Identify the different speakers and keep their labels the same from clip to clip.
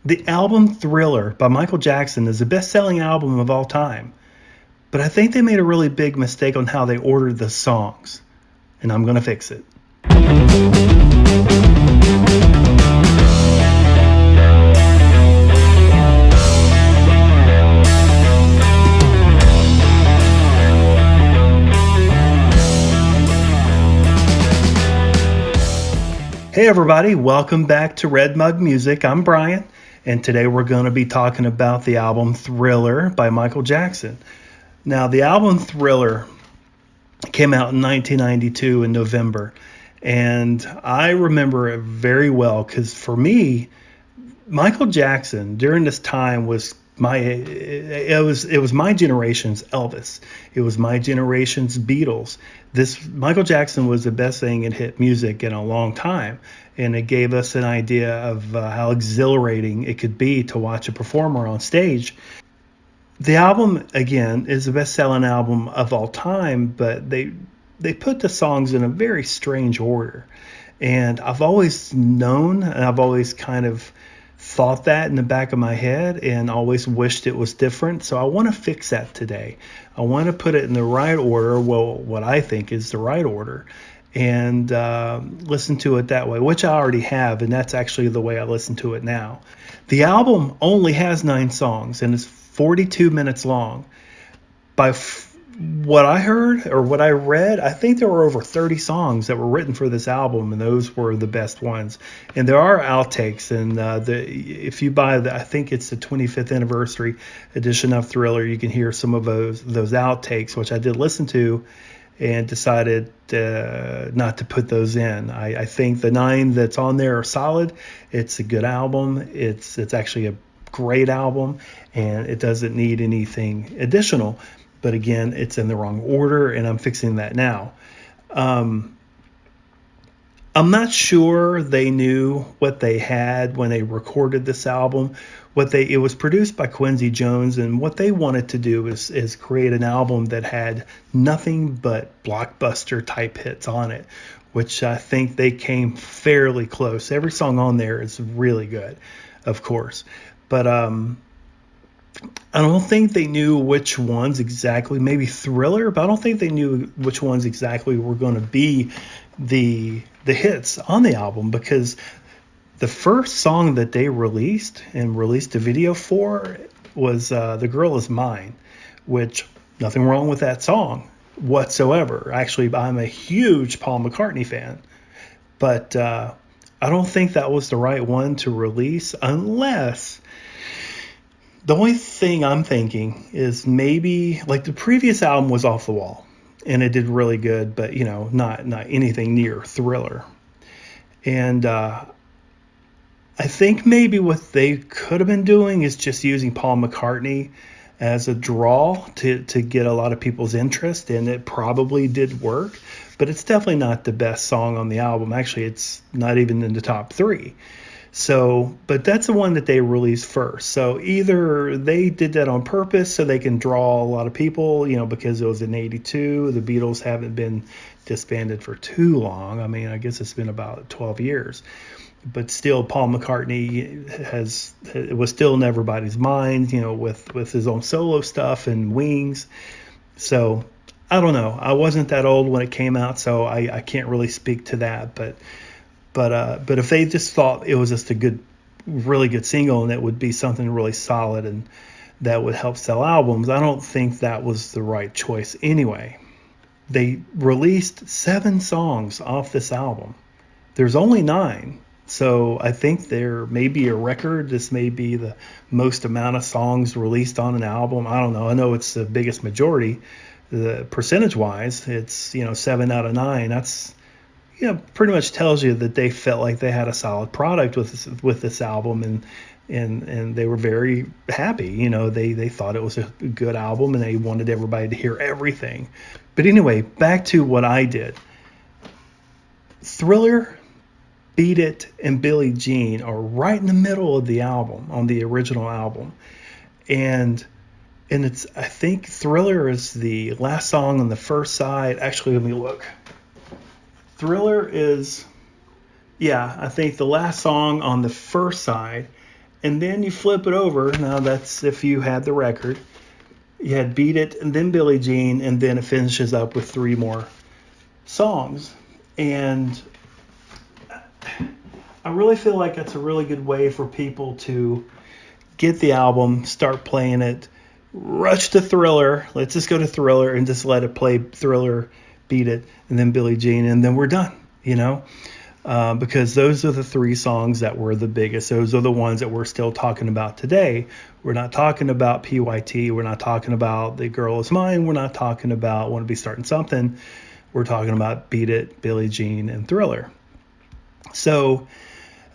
Speaker 1: The album Thriller by Michael Jackson is the best-selling album of all time, but I think they made a really big mistake on how they ordered the songs, and I'm going to fix it. Hey everybody, welcome back to Red Mug Music. I'm Brian, and today we're going to be talking about the album Thriller by Michael Jackson. Now, the album Thriller came out in 1992 in November, and I remember it very well because for me, Michael Jackson during this time was it was my generation's Elvis. It was my generation's Beatles. This Michael Jackson was the best thing in hit music in a long time, and it gave us an idea of how exhilarating it could be to watch a performer on stage. The album again is the best-selling album of all time, but they put the songs in a very strange order. And I've always known, and I've always kind of thought that in the back of my head and always wished it was different. So I want to fix that today. I want to put it in the right order, well, what I think is the right order, and listen to it that way, which I already have, and that's actually the way I listen to it now. The album only has 9 songs, and it's 42 minutes long. By what I heard or what I read, I think there were over 30 songs that were written for this album, and those were the best ones. And there are outtakes, and if you buy I think it's the 25th anniversary edition of Thriller, you can hear some of those outtakes, which I did listen to, and decided not to put those in. I think the 9 that's on there are solid. It's a good album. It's actually a great album, and it doesn't need anything additional. But again, it's in the wrong order, and I'm fixing that now. I'm not sure they knew what they had when they recorded this album. It was produced by Quincy Jones, and what they wanted to do is create an album that had nothing but blockbuster type hits on it, which I think they came fairly close. Every song on there is really good, of course, but I don't think they knew which ones exactly, maybe Thriller, but I don't think they knew which ones exactly were going to be the hits on the album, because the first song that they released a video for was The Girl Is Mine, which nothing wrong with that song whatsoever. Actually, I'm a huge Paul McCartney fan, but I don't think that was the right one to release, unless the only thing I'm thinking is maybe like the previous album was Off the Wall, and it did really good, but not anything near Thriller. And I think maybe what they could have been doing is just using Paul McCartney as a draw to get a lot of people's interest, and it probably did work, but it's definitely not the best song on the album. Actually, it's not even in the top 3. So, but that's the one that they released first. So either they did that on purpose so they can draw a lot of people, because it was in 82. The Beatles haven't been disbanded for too long. I mean, I guess it's been about 12 years. But still, Paul McCartney was still in everybody's mind, with his own solo stuff and Wings. So I don't know. I wasn't that old when it came out, so I can't really speak to that. But if they just thought it was just a really good single, and it would be something really solid and that would help sell albums, I don't think that was the right choice anyway. They released 7 songs off this album. There's only 9. So I think there may be a record. This may be the most amount of songs released on an album. I don't know. I know it's the biggest majority. The percentage-wise, it's 7 out of 9. That's pretty much tells you that they felt like they had a solid product with this album, and they were very happy. They thought it was a good album, and they wanted everybody to hear everything. But anyway, back to what I did. Thriller, Beat It, and Billie Jean are right in the middle of the album, on the original album. And I think Thriller is the last song on the first side. Actually, let me look. Thriller is, I think the last song on the first side, And then you flip it over. Now that's if you had the record. You had Beat It and then Billie Jean, and then it finishes up with 3 more songs. And I really feel like that's a really good way for people to get the album, start playing it, rush to Thriller. Let's just go to Thriller and just let it play Thriller, Beat It, and then Billie Jean, and then we're done, because those are the 3 songs that were the biggest. Those are the ones that we're still talking about today. We're not talking about PYT. We're not talking about The Girl Is Mine. We're not talking about Want to Be Starting Something. We're talking about Beat It, Billie Jean, and Thriller. So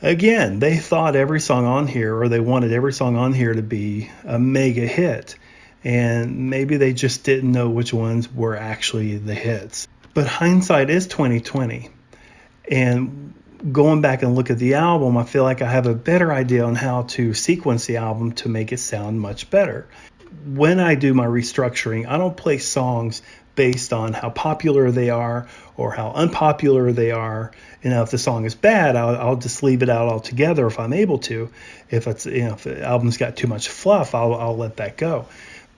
Speaker 1: again, they thought every song on here, or they wanted every song on here to be a mega hit. And maybe they just didn't know which ones were actually the hits. But hindsight is 2020. And going back and look at the album, I feel like I have a better idea on how to sequence the album to make it sound much better. When I do my restructuring, I don't play songs based on how popular they are or how unpopular they are. If the song is bad, I'll just leave it out altogether if I'm able to. If if the album's got too much fluff, I'll let that go.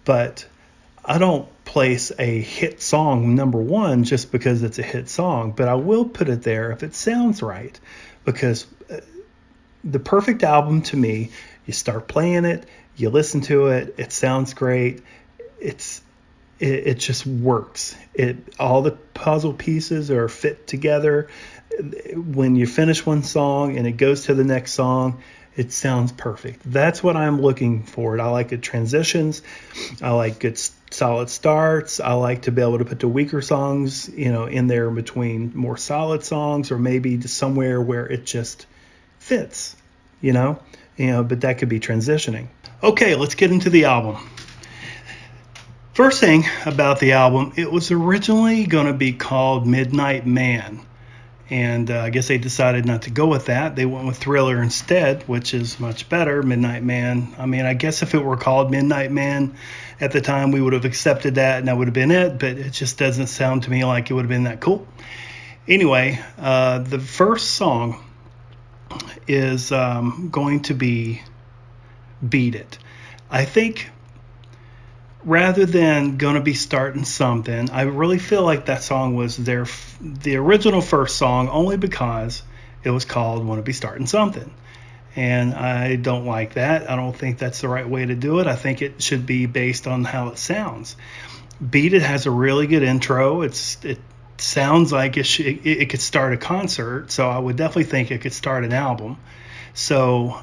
Speaker 1: But I don't place a hit song number 1 just because it's a hit song, but I will put it there if it sounds right, because the perfect album to me, you start playing it, you listen to it, it sounds great, it just works. All the puzzle pieces are fit together. When you finish one song and it goes to the next song, it sounds perfect. That's what I'm looking for. I like good transitions. I like good solid starts. I like to be able to put the weaker songs, in there between more solid songs, or maybe just somewhere where it just fits, but that could be transitioning. Okay, let's get into the album. First thing about the album, it was originally going to be called Midnight Man. And I guess they decided not to go with that. They went with Thriller instead, which is much better. Midnight Man. I mean, I guess if it were called Midnight Man at the time, we would have accepted that and that would have been it. But it just doesn't sound to me like it would have been that cool. Anyway, the first song is going to be Beat It. I think rather than Gonna Be Starting Something, I really feel like that song was the original first song only because it was called Wanna Be Starting Something. And I don't like that. I don't think that's the right way to do it. I think it should be based on how it sounds. Beat It has a really good intro. It sounds like it could start a concert, so I would definitely think it could start an album. So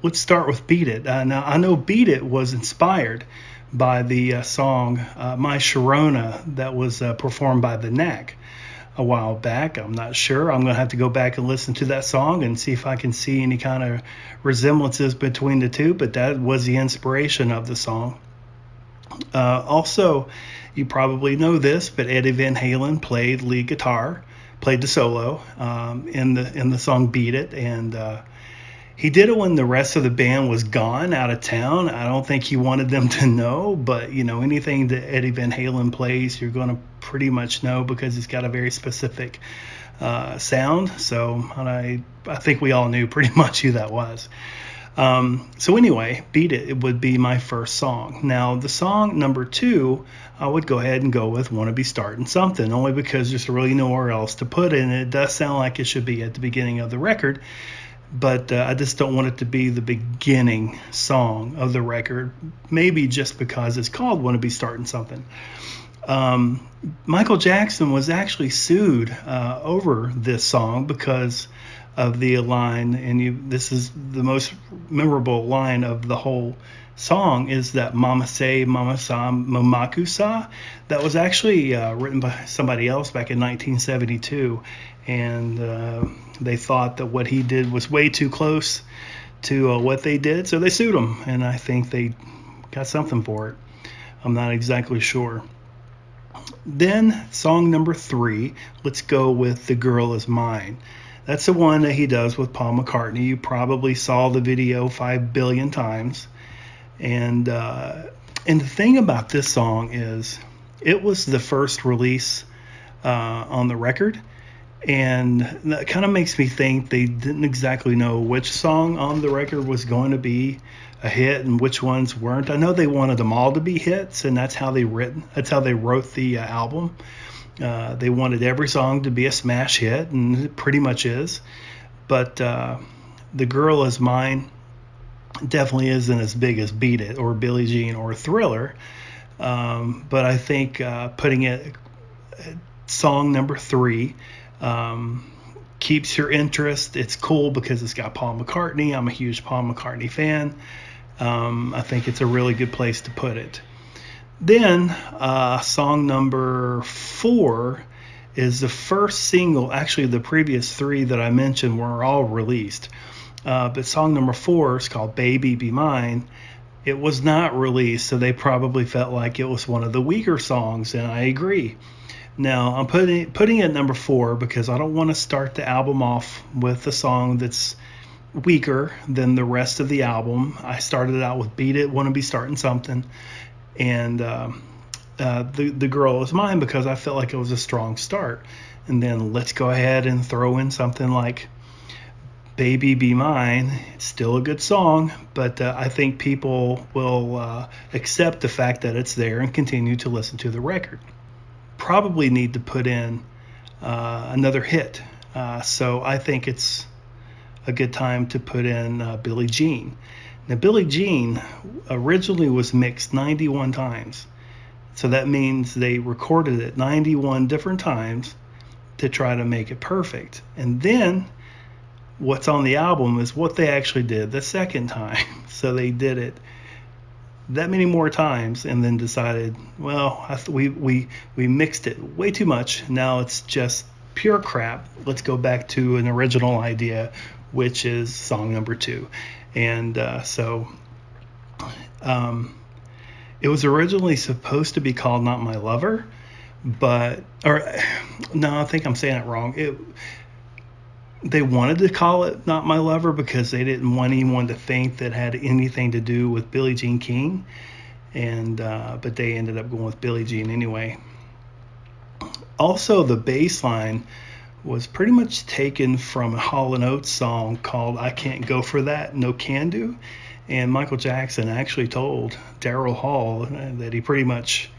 Speaker 1: let's start with Beat It. Now, I know Beat It was inspired by the song My Sharona that was performed by the Knack a while back. I'm not sure. I'm going to have to go back and listen to that song and see if I can see any kind of resemblances between the two, but that was the inspiration of the song. Also, you probably know this, but Eddie Van Halen played lead guitar, played the solo in the song Beat It, and he did it when the rest of the band was gone out of town. I don't think he wanted them to know, but anything that Eddie Van Halen plays, you're going to pretty much know because he's got a very specific sound. So I think we all knew pretty much who that was. So anyway, Beat It, it would be my first song. Now, the song number 2, I would go ahead and go with Wanna Be Starting Something, only because there's really nowhere else to put it, and it does sound like it should be at the beginning of the record. But I just don't want it to be the beginning song of the record, maybe just because it's called Wanna Be Starting Something. Michael Jackson was actually sued over this song because of the line, and this is the most memorable line of the whole song, is that Mama Say, Mama Sa, Mamaku Sa. That was actually written by somebody else back in 1972, and they thought that what he did was way too close to what they did, so they sued him, and I think they got something for it. I'm not exactly sure. Then song number 3, let's go with The Girl Is Mine. That's the one that he does with Paul McCartney. You probably saw the video 5 billion times. And the thing about this song is it was the first release on the record. And that kind of makes me think they didn't exactly know which song on the record was going to be a hit and which ones weren't. I know they wanted them all to be hits, and that's how they wrote the album. They wanted every song to be a smash hit, and it pretty much is. But The Girl Is Mine definitely isn't as big as Beat It or Billie Jean or Thriller. But I think putting it song number 3 keeps your interest. It's cool because it's got Paul McCartney. I'm a huge Paul McCartney fan. I think it's a really good place to put it. Then song number 4 is the first single. Actually, the previous 3 that I mentioned were all released. But song number 4 is called Baby Be Mine. It was not released, so they probably felt like it was one of the weaker songs, and I agree. Now, I'm putting it at number 4 because I don't want to start the album off with a song that's weaker than the rest of the album. I started out with Beat It, Want to Be Starting Something, and the Girl Is Mine because I felt like it was a strong start. And then let's go ahead and throw in something like Baby Be Mine. It's still a good song, but I think people will accept the fact that it's there and continue to listen to the record. Probably need to put in another hit. So I think it's a good time to put in Billie Jean. Now, Billie Jean originally was mixed 91 times. So that means they recorded it 91 different times to try to make it perfect. And then what's on the album is what they actually did the second time. So they did it that many more times and then decided, well, we mixed it way too much. Now it's just pure crap. Let's go back to an original idea, which is song number 2. And it was originally supposed to be called Not My Lover, I think I'm saying it wrong. They wanted to call it Not My Lover because they didn't want anyone to think that had anything to do with Billie Jean King, but they ended up going with Billie Jean anyway. Also, the bass line was pretty much taken from a Hall & Oates song called I Can't Go For That, No Can Do, and Michael Jackson actually told Daryl Hall that he pretty much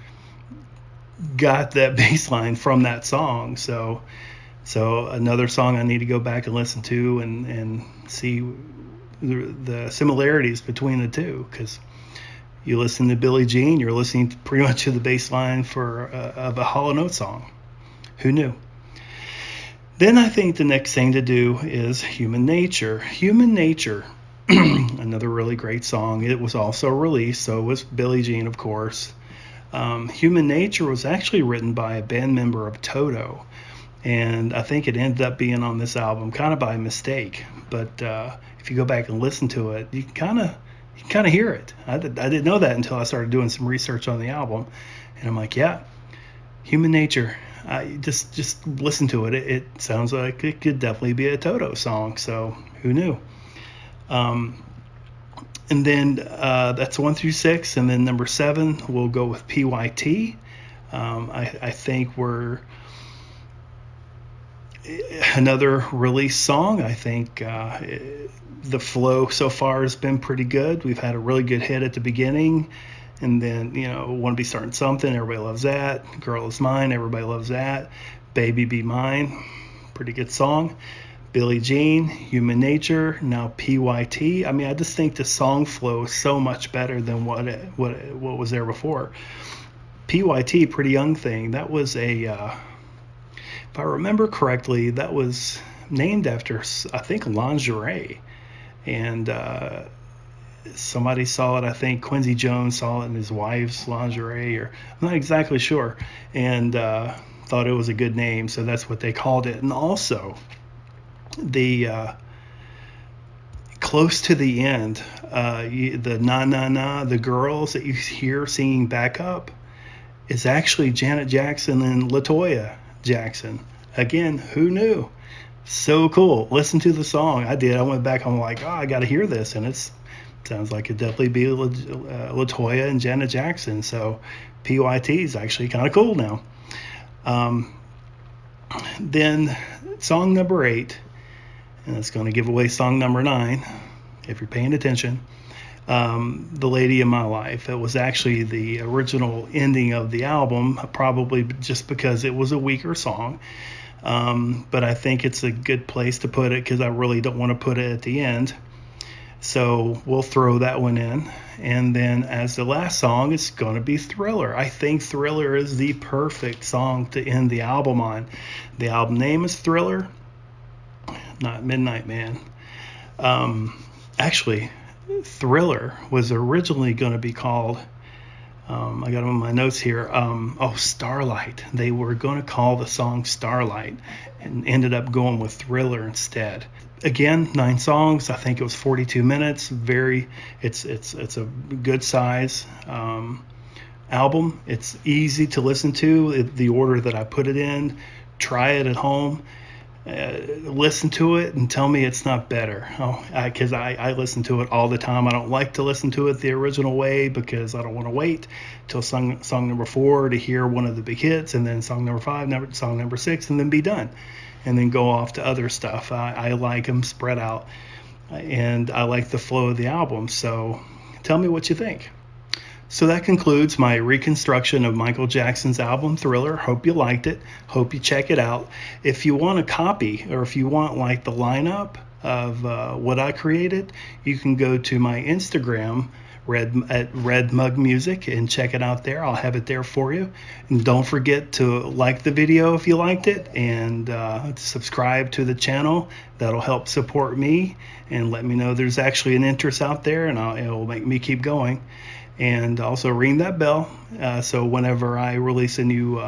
Speaker 1: got that bass line from that song. So another song I need to go back and listen to and see the similarities between the two, because you listen to Billie Jean, you're listening to pretty much to the bass line of a Hall & Oates song. Who knew? Then I think the next thing to do is Human Nature. Human Nature, another really great song. It was also released, so was Billie Jean, of course. Human Nature was actually written by a band member of Toto, and I think it ended up being on this album kind of by mistake. But if you go back and listen to it, you can kind of hear it. I didn't know that until I started doing some research on the album, and I'm like, yeah, Human Nature. I just listen to it. It sounds like it could definitely be a Toto song. So who knew? And then that's 1 through 6, and then number 7 we'll go with PYT. I think we're another release song. I think the flow so far has been pretty good. We've had a really good hit at the beginning, and then Want to Be Starting Something, everybody loves that. Girl Is Mine, everybody loves that. Baby Be Mine, pretty good song. Billie Jean, Human Nature, now PYT. I mean, I just think the song flow is so much better than what was there before. PYT, Pretty Young Thing, that was if I remember correctly, that was named after, I think, lingerie. And somebody saw it, I think Quincy Jones saw it in his wife's lingerie, or I'm not exactly sure, and thought it was a good name, so that's what they called it. And also, the close to the end, the na na na, the girls that you hear singing backup is actually Janet Jackson and LaToya Jackson. Again, who knew? So cool. Listen to the song. I did. I went back. I'm like, I got to hear this, and it sounds like it'd definitely be LaToya and Janet Jackson. So PYT is actually kind of cool now. Then song number 8, and it's going to give away song number 9 if you're paying attention. The Lady in My Life. It was actually the original ending of the album, probably just because it was a weaker song. But I think it's a good place to put it because I really don't want to put it at the end. So we'll throw that one in. And then as the last song, it's going to be Thriller. I think Thriller is the perfect song to end the album on. The album name is Thriller, not Midnight Man. Actually, Thriller was originally going to be called, I got them in my notes here, Starlight. They were going to call the song Starlight and ended up going with Thriller instead. Again, 9 songs. I think it was 42 minutes. It's a good size album. It's easy to listen to. The order that I put it in. Try it at home. Listen to it and tell me it's not better. Because I listen to it all the time. I don't like to listen to it the original way because I don't want to wait till song number 4 to hear one of the big hits, and then song number 5, song number 6, and then be done, and then go off to other stuff. I like them spread out, and I like the flow of the album. So tell me what you think. So that concludes my reconstruction of Michael Jackson's album Thriller. Hope you liked it. Hope you check it out. If you want a copy, or if you want like the lineup of what I created, you can go to my Instagram at Red Mug Music and check it out there. I'll have it there for you. And don't forget to like the video if you liked it, and subscribe to the channel. That'll help support me and let me know there's actually an interest out there, and it'll make me keep going. And also ring that bell so whenever I release a new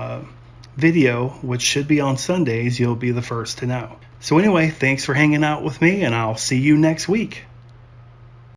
Speaker 1: video, which should be on Sundays, you'll be the first to know. So anyway, thanks for hanging out with me, and I'll see you next week.